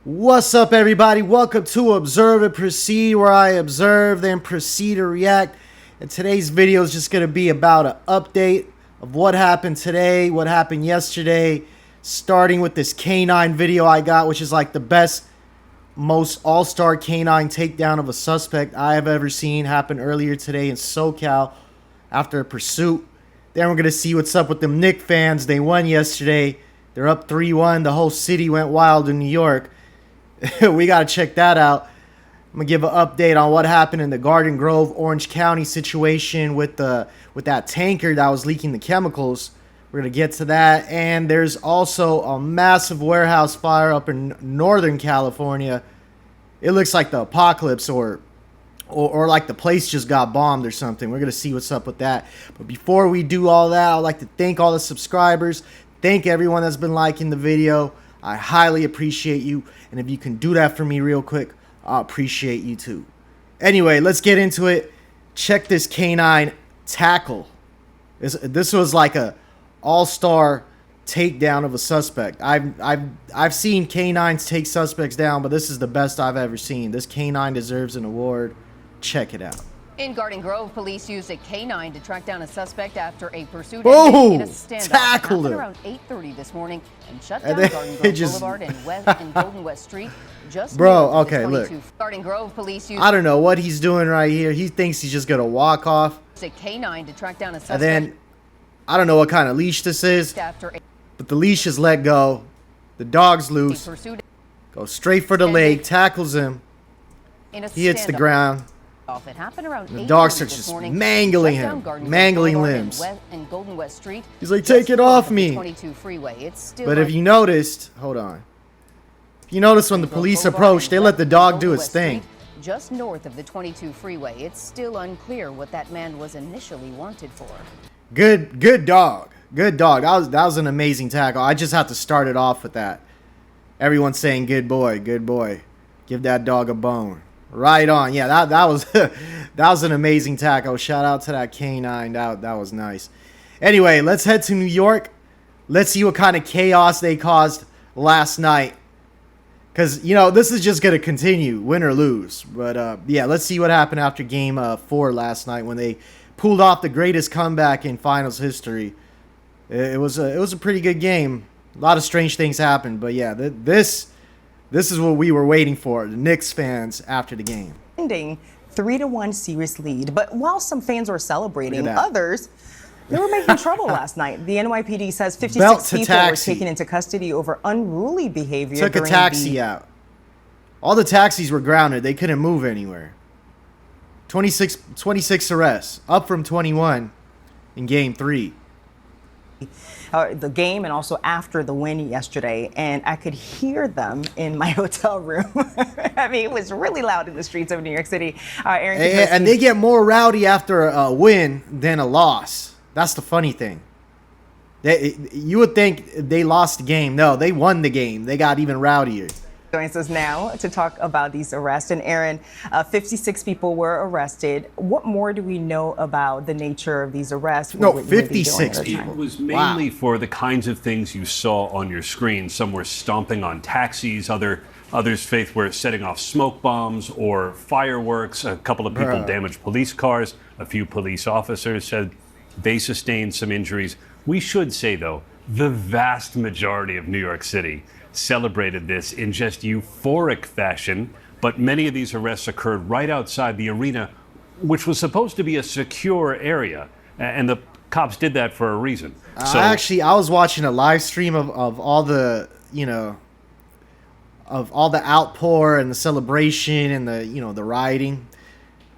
What's up, everybody? Welcome to Observe and Proceed, where I observe then proceed to react. And today's video is just going to be about an update of what happened today, what happened yesterday, starting with this canine video I got, which is like the best, most all-star canine takedown of a suspect I have ever seen. Happened earlier today in SoCal after a pursuit. Then we're going to see what's up with them Knicks fans. They won yesterday. They're up 3-1. The whole city went wild in New York. We got to check that out. I'm going to give an update on what happened in the Garden Grove, Orange County situation with that tanker that was leaking the chemicals. We're going to get to that. And there's also a massive warehouse fire up in Northern California. It looks like the apocalypse or like the place just got bombed or something. We're going to see what's up with that. But before we do all that, I'd like to thank all the subscribers. Thank everyone that's been liking the video. I highly appreciate you. And if you can do that for me real quick, I appreciate you too. Anyway, let's get into it. Check this canine tackle. This was like a all-star takedown of a suspect. I've seen canines take suspects down, but this is the best I've ever seen. This canine deserves an award. Check it out. In Garden Grove, police used a canine to track down a suspect after a pursuit Boom! in a standoff. Tackled him Around 8:30 this morning and shut down Garden Grove Boulevard and Golden West Street. Just Bro, okay, look. Garden Grove police used I don't know what he's doing right here. He thinks he's just gonna walk off. a canine to track down a suspect. And then I don't know what kind of leash this is, but the leash is let go. The dog's loose. Goes straight for the leg, tackles him. He hits the ground. It happened around the dog starts just mangling him, mangling limbs. And Golden West Street. He's like, take it off me. 22 freeway. It's still but if you noticed, hold on. If you notice when the police approached, they let the dog do its thing. Just north of the 22 freeway. It's still unclear what that man was initially wanted for. Good dog. Good dog. That was an amazing tackle. I just have to start it off with that. Everyone's saying good boy, good boy. Give that dog a bone. Right on. Yeah, that was that was an amazing tackle. Shout out to that canine. That was nice. Anyway, let's head to New York. Let's see what kind of chaos they caused last night. Because, you know, this is just going to continue, win or lose. But, yeah, let's see what happened after Game 4 last night when they pulled off the greatest comeback in finals history. It was a pretty good game. A lot of strange things happened. But, yeah, this is what we were waiting for, the Knicks fans, after the game. Ending 3-1 series lead. But while some fans were celebrating, others, they were making trouble last night. The NYPD says 56 people were taken into custody over unruly behavior. Took a taxi out. All the taxis were grounded. They couldn't move anywhere. 26 arrests, up from 21 in Game 3. The game and also after the win yesterday, and I could hear them in my hotel room. I mean, it was really loud in the streets of New York City. Aaron, and they get more rowdy after a win than a loss. That's the funny thing. You would think they lost the game. No, they won the game. They got even rowdier. Joins us now to talk about these arrests. And Aaron, 56 people were arrested. What more do we know about the nature of these arrests? No, 56 people. It was mainly for the kinds of things you saw on your screen. Some were stomping on taxis. Others, Faith, were setting off smoke bombs or fireworks. A couple of people damaged police cars. A few police officers said they sustained some injuries. We should say, though, the vast majority of New York City celebrated this in just euphoric fashion, but many of these arrests occurred right outside the arena, which was supposed to be a secure area, and the cops did that for a reason. So I was watching a live stream of all the, you know, of all the outpour and the celebration and the, you know, the rioting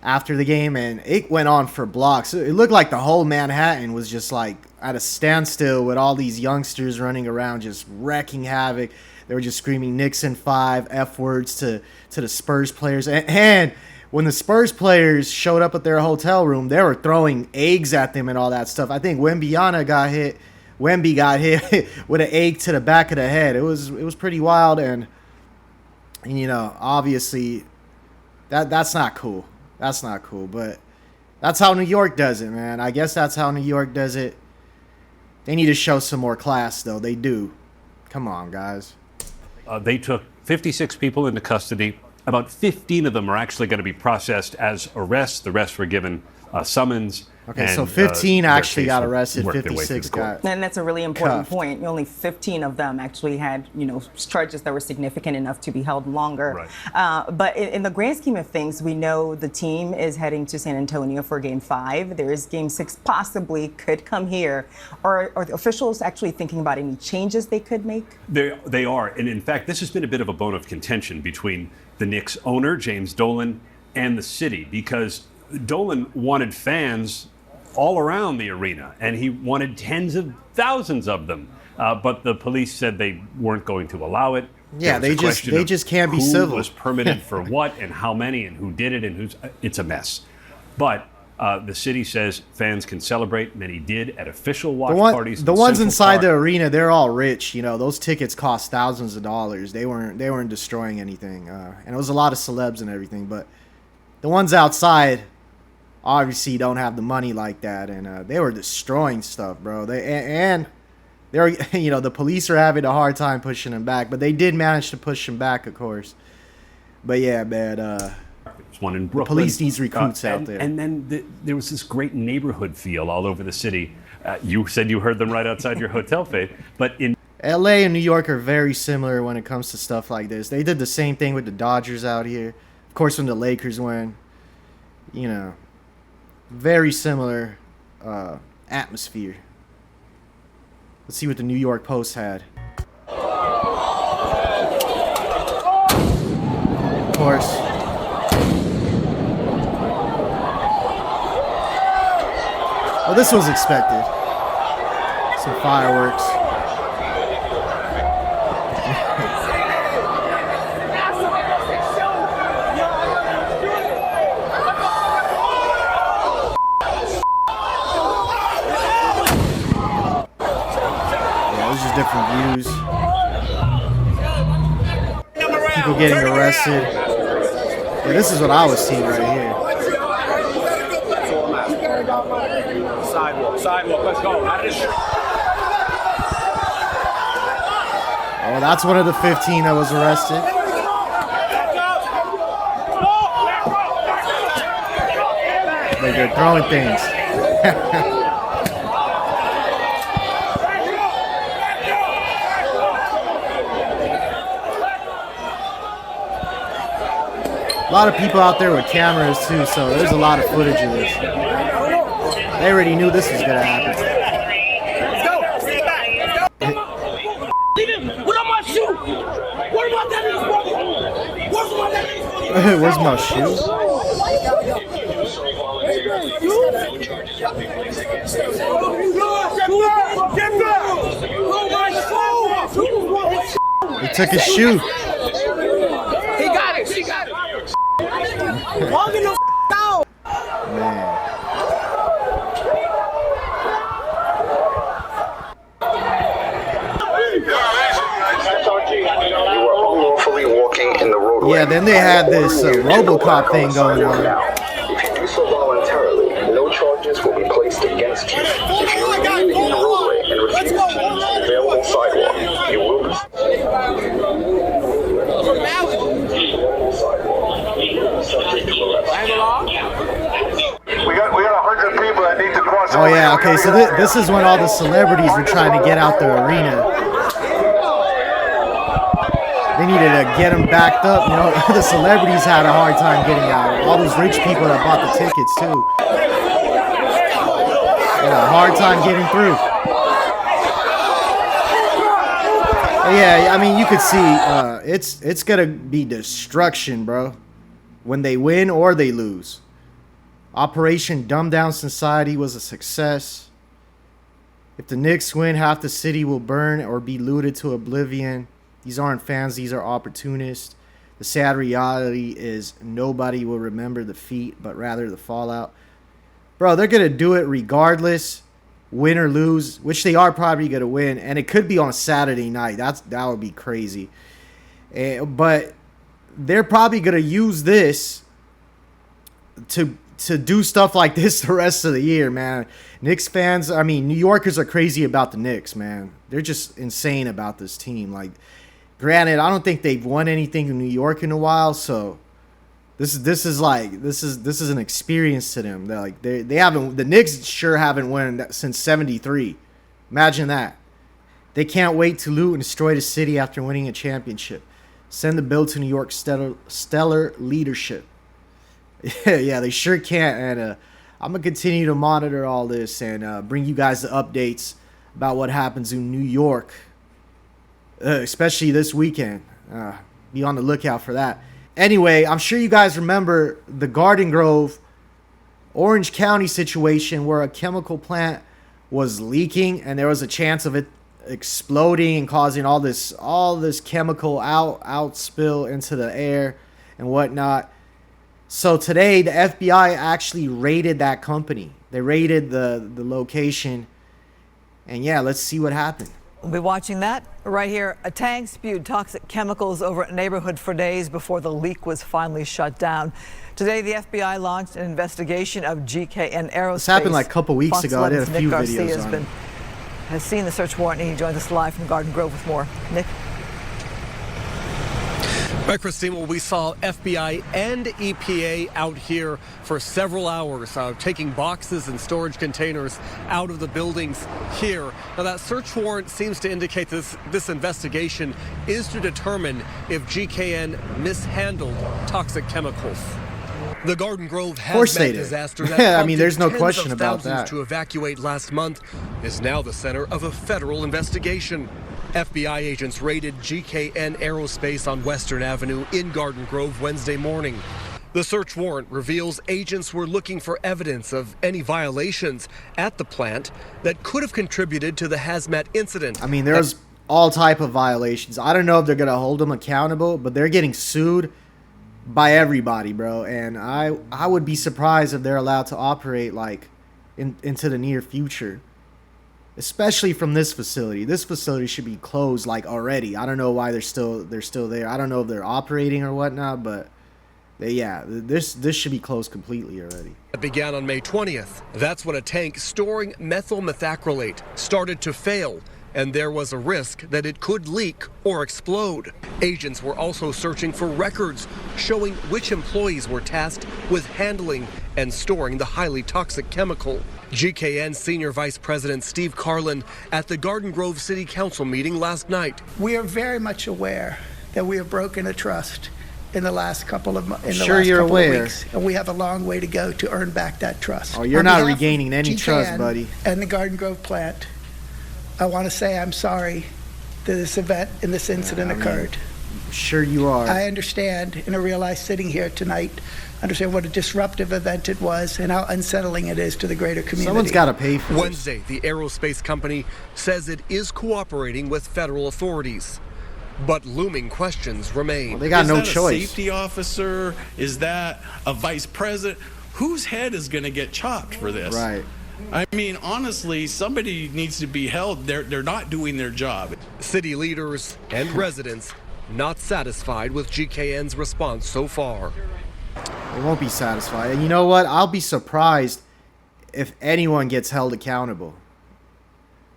after the game, and it went on for blocks. It looked like the whole Manhattan was just like at a standstill with all these youngsters running around just wrecking havoc. They were just screaming Knicks in 5 F words to the Spurs players. And when the Spurs players showed up at their hotel room, they were throwing eggs at them and all that stuff. I think Wemby got hit with an egg to the back of the head. It was pretty wild, and you know, obviously that's not cool. That's not cool, but that's how New York does it, man. I guess that's how New York does it. They need to show some more class, though. They do. Come on, guys. They took 56 people into custody. About 15 of them are actually going to be processed as arrests. The rest were given summons. Okay, so 15 actually got arrested, 56 got. And that's a really important cuffed. point. Only 15 of them actually had, charges that were significant enough to be held longer. Right. But in the grand scheme of things, we know the team is heading to San Antonio for Game 5. There is Game 6 possibly could come here. Are the officials actually thinking about any changes they could make? They are. And in fact, this has been a bit of a bone of contention between the Knicks owner, James Dolan, and the city, because Dolan wanted fans all around the arena, and he wanted tens of thousands of them. But the police said they weren't going to allow it. Yeah, they just can't be civil. Who was permitted for what, and how many, and who did it, and it's a mess. But the city says fans can celebrate. Many did at official watch parties. The ones inside the arena, they're all rich. Those tickets cost thousands of dollars. They weren't destroying anything, and it was a lot of celebs and everything. But the ones outside obviously don't have the money like that, and they were destroying stuff, bro. They're the police are having a hard time pushing them back, but they did manage to push them back, of course. But yeah, man, there's one in Brooklyn. The police needs recruits out there. And then there was this great neighborhood feel all over the city. You said you heard them right outside your hotel, Faith, but in LA and New York are very similar when it comes to stuff like this. They did the same thing with the Dodgers out here. Of course, when the Lakers win, very similar atmosphere. Let's see what the New York Post had. Of course. Well, this was expected. Some fireworks. Different views. People getting arrested. Yeah, this is what I was seeing right here. Sidewalk, let's go. Oh, that's one of the 15 that was arrested. They're throwing things. A lot of people out there with cameras too, so there's a lot of footage of this. They already knew this was gonna happen. Let's go. What about my shoe? What about that? Where's my shoe? He took his shoe. He got it. She got it. Walking the down. Man. Yeah, then they had this RoboCop thing going on. If you do so voluntarily, no charges will be placed against you. If you remain in the roadway and refuse to use the available sidewalk, you will be subject to arrest. We got 100 people that need to cross. Oh yeah, okay, so this is when all the celebrities were trying to get out the arena. They needed to get them backed up. The celebrities had a hard time getting out. All those rich people that bought the tickets too. They had a hard time getting through. Yeah, I mean, you could see it's gonna be destruction, bro. When they win or they lose. Operation Dumb Down Society was a success. If the Knicks win, half the city will burn or be looted to oblivion. These aren't fans, these are opportunists. The sad reality is nobody will remember the feat, but rather the fallout. Bro, they're going to do it regardless, win or lose, which they are probably going to win. And it could be on Saturday night. That would be crazy. But they're probably going to use this to do stuff like this the rest of the year, man. Knicks fans, I mean, New Yorkers are crazy about the Knicks, man. They're just insane about this team. Like, Granted, I don't think they've won anything in New York in a while, so this is an experience to them. They're like they haven't, the Knicks sure haven't won since '73. Imagine that. They can't wait to loot and destroy the city after winning a championship. Send the bill to New York's stellar leadership. Yeah, they sure can't. And I'm gonna continue to monitor all this and bring you guys the updates about what happens in New York, especially this weekend. Be on the lookout for that. Anyway, I'm sure you guys remember the Garden Grove, Orange County situation where a chemical plant was leaking and there was a chance of it exploding and causing all this chemical out spill into the air and whatnot. So today the FBI actually raided that company. They raided the location, and yeah, let's see what happened. We'll be watching that right here. A tank spewed toxic chemicals over a neighborhood for days before the leak was finally shut down. Today, the FBI launched an investigation of GKN Aerospace. This happened like a couple weeks ago. I did a few Nick videos Garcia on it. has seen the search warrant, and he joins us live from Garden Grove with more. Nick? Right, Christine, well, we saw FBI and EPA out here for several hours, taking boxes and storage containers out of the buildings here. Now, that search warrant seems to indicate this investigation is to determine if GKN mishandled toxic chemicals. The Garden Grove hazmat disaster that I mean, there's no prompted question tens of about thousands that. to evacuate last month is now the center of a federal investigation. FBI agents raided GKN Aerospace on Western Avenue in Garden Grove Wednesday morning. The search warrant reveals agents were looking for evidence of any violations at the plant that could have contributed to the hazmat incident. I mean, there's all type of violations. I don't know if they're going to hold them accountable, but they're getting sued by everybody, bro. And I would be surprised if they're allowed to operate like into the near future. Especially from this facility. This facility should be closed like already. I don't know why they're still there. I don't know if they're operating or whatnot, but this should be closed completely already. It began on May 20th. That's when a tank storing methyl methacrylate started to fail, and there was a risk that it could leak or explode. Agents were also searching for records showing which employees were tasked with handling and storing the highly toxic chemical. GKN Senior Vice President Steve Carlin at the Garden Grove City Council meeting last night. We are very much aware that we have broken a trust in the last couple of weeks, and we have a long way to go to earn back that trust. Oh, you're not regaining any trust, buddy. And the Garden Grove plant, I want to say I'm sorry that this event and this incident occurred. Sure you are. I understand and I realize sitting here tonight, understand what a disruptive event it was and how unsettling it is to the greater community. Someone's got to pay for this. Wednesday, the aerospace company says it is cooperating with federal authorities. But looming questions remain. Well, they got no choice. Is that a safety officer? Is that a vice president? Whose head is going to get chopped for this? Right. I mean, honestly, somebody needs to be held. They're not doing their job. City leaders and residents not satisfied with GKN's response so far. They won't be satisfied. And you know what? I'll be surprised if anyone gets held accountable.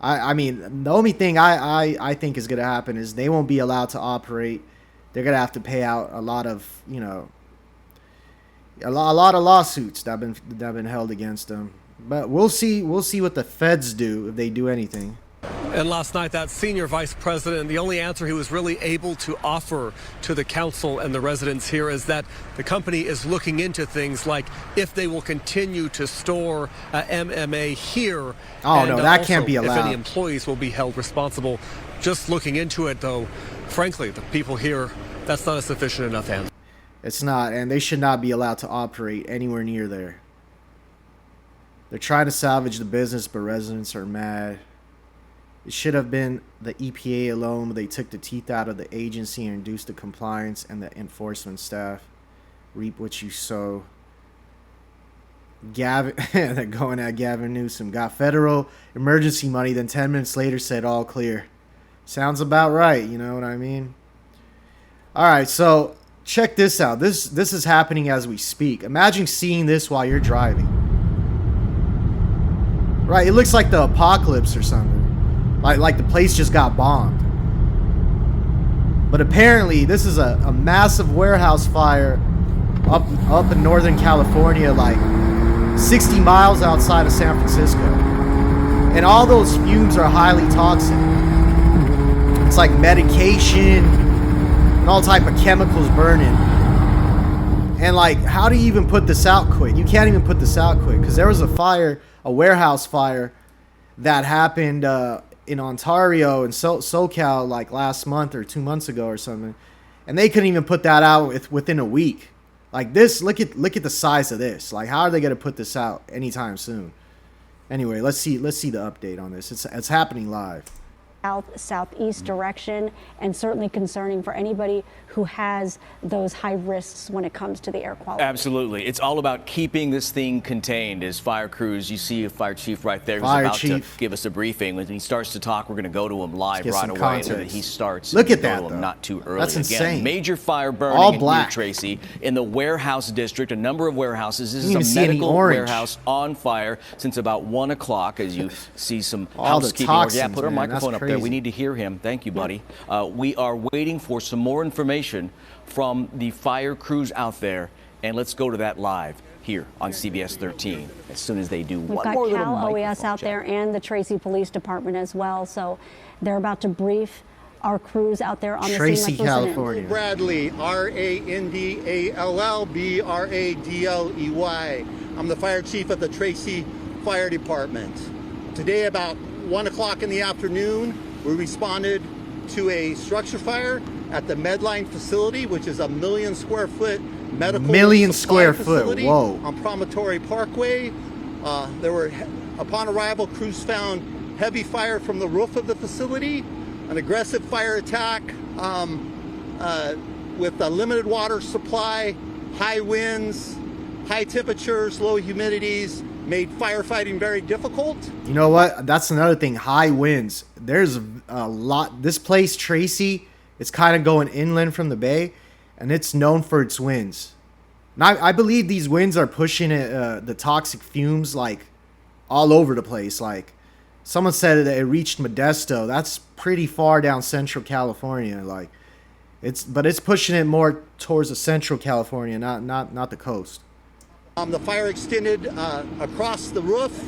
I mean, the only thing I think is going to happen is they won't be allowed to operate. They're going to have to pay out a lot of, a lot of lawsuits that have been held against them. But we'll see what the feds do, if they do anything. And last night, that senior vice president, the only answer he was really able to offer to the council and the residents here is that the company is looking into things like if they will continue to store MMA here. Oh, no, that can't be allowed. If any employees will be held responsible. Just looking into it, though, frankly, the people here, that's not a sufficient enough answer. It's not, and they should not be allowed to operate anywhere near there. They're trying to salvage the business, but residents are mad. It should have been the EPA alone, but they took the teeth out of the agency and reduced the compliance and the enforcement staff. Reap what you sow. Gavin, they're going at Gavin Newsom. Got federal emergency money, then 10 minutes later said all clear. Sounds about right, you know what I mean? All right, so check this out. This is happening as we speak. Imagine seeing this while you're driving. Right, it looks like the apocalypse or something. Like the place just got bombed. But apparently, this is a massive warehouse fire up in Northern California, like 60 miles outside of San Francisco. And all those fumes are highly toxic. It's like medication and all type of chemicals burning. And like, how do you even put this out quick? You can't even put this out quick, because there was a fire, a warehouse fire that happened in Ontario and SoCal like last month or 2 months ago or something, and they couldn't even put that out within a week. Like this, look at the size of this. Like, how are they gonna put this out anytime soon? Anyway, let's see the update on this. It's happening live. Southeast direction, and certainly concerning for anybody who has those high risks when it comes to the air quality. Absolutely. It's all about keeping this thing contained. As fire crews, you see a fire chief right there who's about to give us a briefing. When he starts to talk, we're going to go to him live right away. So that he starts. Look at that, though. Not too early. That's insane. Again, major fire burning all in black. here, Tracy, in the warehouse district. A number of warehouses. This You is even a see medical any warehouse on fire since about 1 o'clock. As you see some all the housekeeping. toxins, Yeah, put our man. microphone That's up there. We crazy. need to hear him. Thank you, buddy. We are waiting for some more information from the fire crews out there, and let's go to that live here on CBS 13 as soon as they do. We've One got more little Cal OES microphone out check. there and the Tracy Police Department as well, so they're about to brief our crews out there on Tracy the scene. California. Bradley, RANDALL BRADLEY. I'm the fire chief of the Tracy Fire Department. Today about 1 o'clock in the afternoon, we responded to a structure fire at the Medline facility, which is a 1 million square foot medical supply facility on Promontory Parkway. Upon arrival, crews found heavy fire from the roof of the facility, an aggressive fire attack with a limited water supply, high winds, high temperatures, low humidities, made firefighting very difficult. You know what? That's another thing. High winds. There's a lot. This place, Tracy, it's kind of going inland from the bay, and it's known for its winds. Now, I believe these winds are pushing the toxic fumes like all over the place. Like someone said that it reached Modesto. That's pretty far down Central California. Like it's pushing it more towards the Central California, not the coast. The fire extended across the roof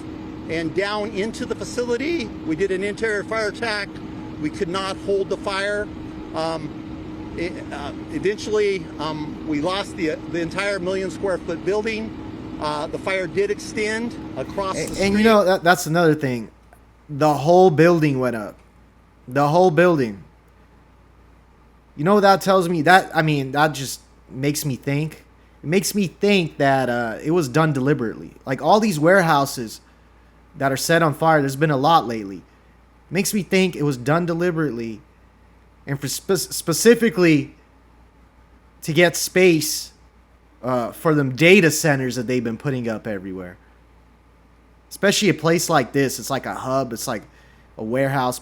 and down into the facility. We did an interior fire attack. We could not hold the fire. Eventually, we lost the entire 1 million square foot building. The fire did extend across the street. And you know, that's another thing. The whole building went up. The whole building. You know what that tells me? That just makes me think. It makes me think that it was done deliberately. Like all these warehouses that are set on fire, there's been a lot lately. It makes me think it was done deliberately, and for specifically to get space for them data centers that they've been putting up everywhere. Especially a place like this, it's like a hub. It's like a warehouse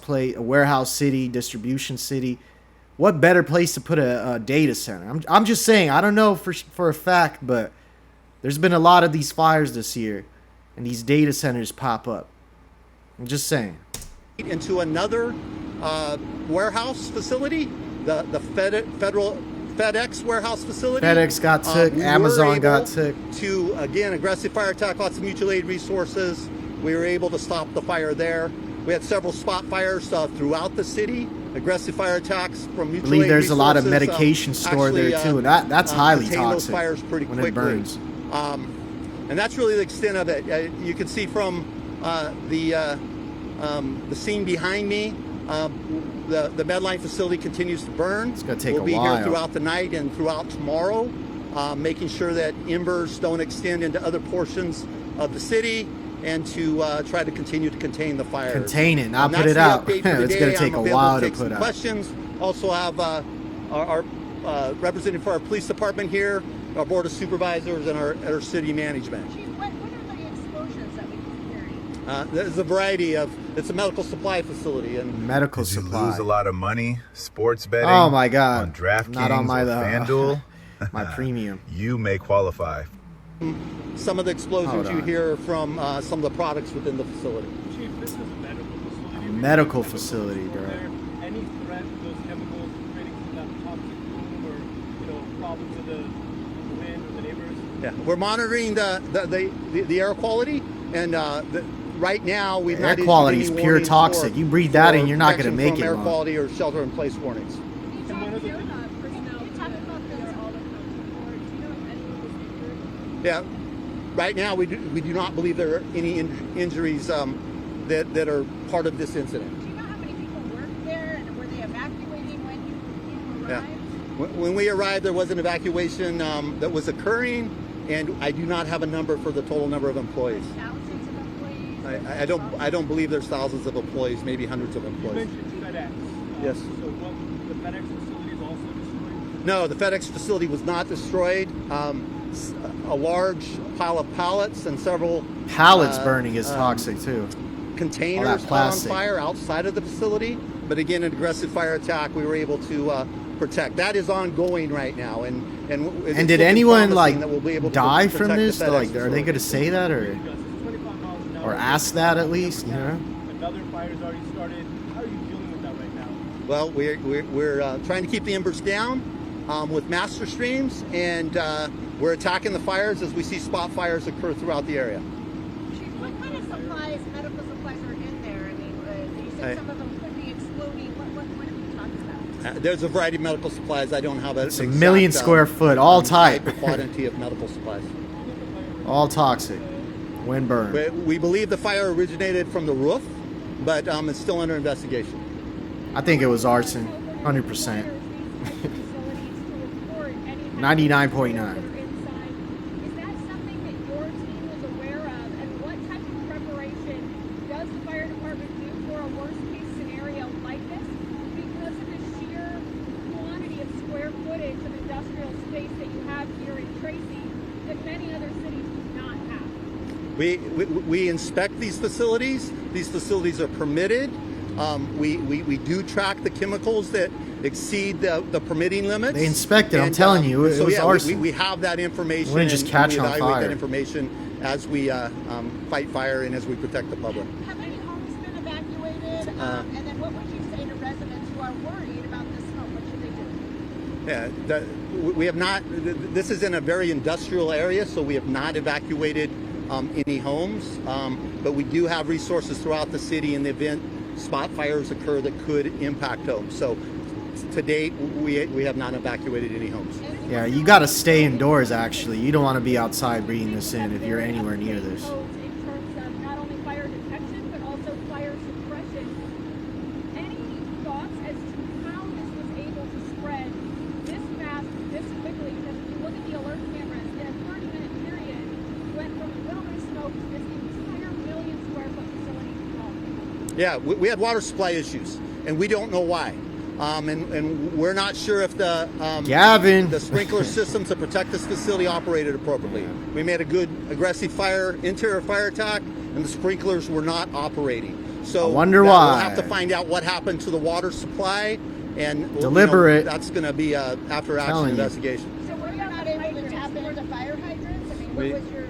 city, distribution city. What better place to put a data center? I'm just saying. I don't know for a fact, but there's been a lot of these fires this year, and these data centers pop up. I'm just saying. Into another warehouse facility, the federal FedEx warehouse facility. FedEx got took. Amazon got took. To again, aggressive fire attack, lots of mutual aid resources. We were able to stop the fire there. We had several spot fires throughout the city. Aggressive fire attacks from mutual aid. I believe there's resources, a lot of medication stored there too, and that's highly toxic. Those fires pretty when quickly. It burns. And that's really the extent of it. You can see from the scene behind me, the Medline facility continues to burn. It's gonna take we'll a be while. here throughout the night and throughout tomorrow, making sure that embers don't extend into other portions of the city, and to try to continue to contain the fire. Contain it, not put it out. It's going to take a while to put out. Questions. Also have our representative for our police department here, our board of supervisors, and our city management. Chief, what are the explosions that we keep hearing? There's a variety of. It's a medical supply facility and medical supply. You lose a lot of money, sports betting. Oh my God! On DraftKings, not on my FanDuel. My premium. You may qualify. Some of the explosions you hear from some of the products within the facility. Chief, this is a medical facility. A medical facility, bro. Any threat to those chemicals creating from that Yeah, we're monitoring the air quality, and right now we've The not air issued quality any is pure warnings toxic. You breathe that in, you're not going to make it air long. quality or shelter-in-place warnings. Yeah, right now we do not believe there are any injuries that are part of this incident. Do you know how many people worked there, and were they evacuating when you arrived? Yeah, when we arrived, there was an evacuation that was occurring, and I do not have a number for the total number of employees. Thousands of employees? I don't believe there's thousands of employees, maybe hundreds of employees. You mentioned FedEx. Yes. So what, the FedEx facility is also destroyed? No, the FedEx facility was not destroyed. A large pile of pallets and several pallets burning is toxic too. Containers caught on fire outside of the facility, but again, an aggressive fire attack we were able to protect. That is ongoing right now, and did anyone like die from this? Like, are they going to say that or ask that at least? You know. Another fire's already started. How are you dealing with that right now? Well, we're trying to keep the embers down with master streams, and we're attacking the fires as we see spot fires occur throughout the area. Chief, what kind of supplies, medical supplies are in there? I mean, you said some of them could be exploding. What are you talking about? There's a variety of medical supplies. I don't have it's a million square foot, all type. Quantity of medical supplies. All toxic. When burned. We believe the fire originated from the roof, but it's still under investigation. I think it was arson, 100%. 99.9. We inspect these facilities. These facilities are permitted. We do track the chemicals that exceed the permitting limits. They inspect it. I'm telling you, it was arson. We have that information. We didn't just catch on evaluate fire. that information as we fight fire and as we protect the public. Have any homes been evacuated? And then what would you say to residents who are worried about the smoke? What should they do? Yeah, we have not. This is in a very industrial area, so we have not evacuated any homes, but we do have resources throughout the city in the event spot fires occur that could impact homes. So to date, we have not evacuated any homes. Yeah, you got to stay indoors, actually. You don't want to be outside breathing this in if you're anywhere near this. In terms of not only fire detection, but also fire suppression. Any thoughts as to how this was able to spread this fast, this quickly? Because if you look at the alert cameras, in a 30-minute period, went from a little bit of smoke to this entire million square foot facility. Yeah, we had water supply issues, and we don't know why. And we're not sure if the sprinkler systems to protect this facility operated appropriately. We made a good aggressive interior fire attack, and the sprinklers were not operating. So I wonder why. We'll have to find out what happened to the water supply, and deliberate. That's going to be a after-action investigation. So were you not able to tap into the fire hydrants? I mean, what was your...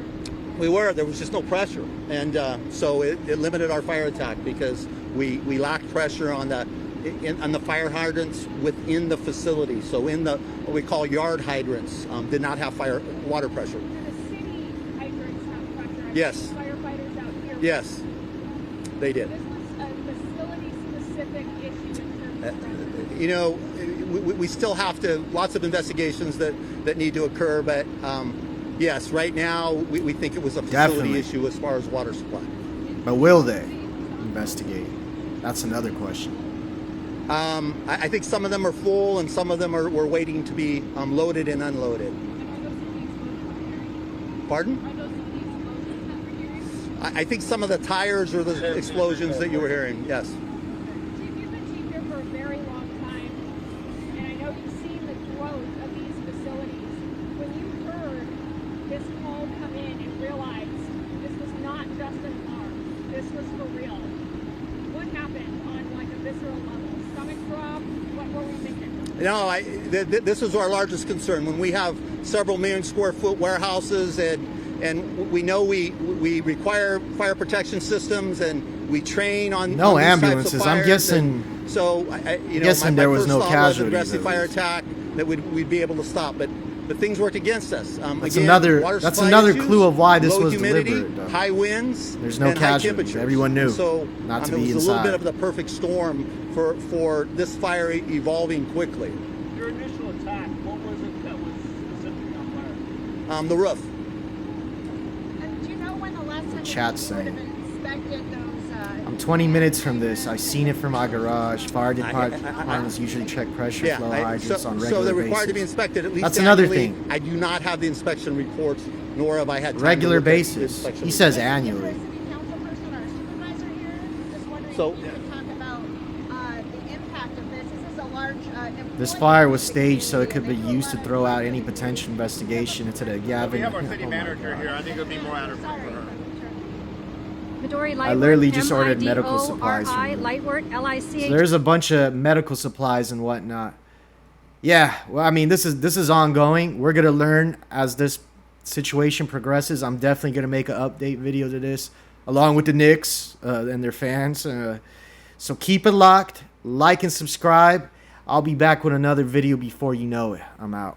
We were. There was just no pressure, and so it limited our fire attack because we lacked pressure on the fire hydrants within the facility. So in the what we call yard hydrants did not have water pressure. Do the city hydrants have pressure? Yes. Firefighters out here. Yes, they did. This was a facility-specific issue in terms of You know, we still have to lots of investigations that need to occur, but. Yes, right now we think it was a facility issue as far as water supply. But will they investigate? That's another question. I think some of them are full and some of them were waiting to be loaded and unloaded. Pardon? I think some of the tires are the explosions that you were hearing, yes. Chief, you've been chief here for a very long time, and I know you've seen the growth of these facilities. When you heard this call come in and realized this was not just an alarm, this was for real, what happened on like a visceral level? Stomach drop? What were we thinking? No, this is our largest concern. When we have several million square foot warehouses and we know we require fire protection systems and we train on no on ambulances. Types of fires. I'm guessing. So guessing my there was first no thought casualties. Was an aggressive fire attack that we'd be able to stop, but but things worked against us. That's Again, another. water That's supply another issues, clue of why this low was humidity, deliberate. Though. high winds. There's no and high casualties. temperatures. Everyone knew So not to it be was a little bit inside. of the perfect storm for this fire evolving quickly. Your initial attack, what was it that was specifically on fire? The roof. Do you know when the last time Chat's you would have saying. inspected those? I'm 20 minutes from this. I've seen it from my garage. Fire departments usually check pressure flow hydrants on regular so they're required basis. to be inspected at least. That's another annually. thing. I do not have the inspection reports, nor have I had time Regular to look at the basis. inspection He says reports. annually. So This fire was staged so it could be used to throw out any potential investigation into the Gavin. We have our city Oh my manager God. here. I think it would be more adequate for her. I literally just ordered medical supplies from them. So there's a bunch of medical supplies and whatnot. Yeah, well, I mean, this is ongoing. We're gonna learn as this situation progresses. I'm definitely gonna make an update video to this, along with the Knicks and their fans. So keep it locked, like and subscribe. I'll be back with another video before you know it. I'm out.